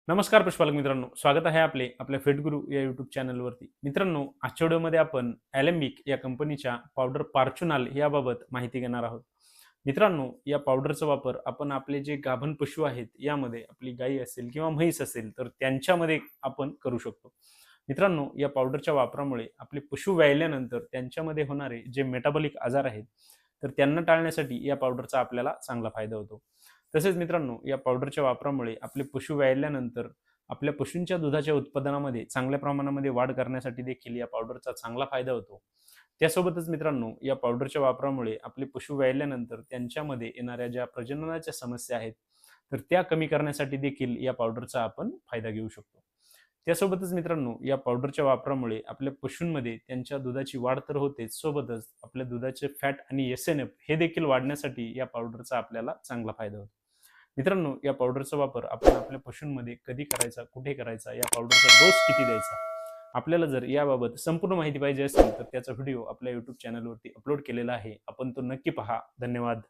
नमस्कार पशुपालक मित्रांनो, स्वागत आहे आपल्या फेटगुरु या यूट्यूब चॅनलवरती. मित्रांनो, आजच्या व्हिडिओमध्ये आपण ॲलेम्बिक या कंपनीच्या पावडर पार्चुनाल याबाबत माहिती घेणार आहोत. मित्रांनो, या पावडरचा वापर आपण आपले जे गाभण पशु आहेत यामध्ये आपली गाई असेल किंवा म्हैस असेल तर त्यांच्यामध्ये आपण करू शकतो. मित्रांनो, या पावडरच्या वापरामुळे आपले पशु व्यायल्यानंतर त्यांच्यामध्ये होणारे जे मेटाबॉलिक आजार आहेत तर त्यांना टाळण्यासाठी या पावडरचा आपल्याला चांगला फायदा होतो. तसेच मित्रांनो, या पावडरच्या वापरामुळे आपले पशु व्यायल्यानंतर आपल्या पशूंच्या दुधाच्या उत्पादनामध्ये चांगल्या प्रमाणामध्ये वाढ करण्यासाठी देखील या पावडरचा चांगला फायदा होतो. त्यासोबतच मित्रांनो, या पावडरच्या वापरामुळे आपले पशु व्यायल्यानंतर त्यांच्यामध्ये येणाऱ्या ज्या प्रजननाच्या समस्या आहेत तर त्या कमी करण्यासाठी देखील या पावडरचा आपण फायदा घेऊ शकतो. त्यासोबतच मित्रांनो, या पावडरच्या वापरामुळे आपल्या पशूंमध्ये त्यांच्या दुधाची वाढ तर होतेच, सोबतच आपल्या दुधाचे फॅट आणि एस-एन-एफ हे देखील वाढण्यासाठी या पावडरचा आपल्याला चांगला फायदा होतो. मित्रांनो, या पावडरचा वापर आपण आपल्या पशूंमध्ये कधी करायचा, कुठे करायचा, या पावडरचा डोस किती द्यायचा, आपल्याला जर याबाबत संपूर्ण माहिती पाहिजे असेल तर त्याचा व्हिडिओ आपल्या यूट्यूब चॅनलवरती अपलोड केलेला आहे. आपण तो नक्की पहा. धन्यवाद.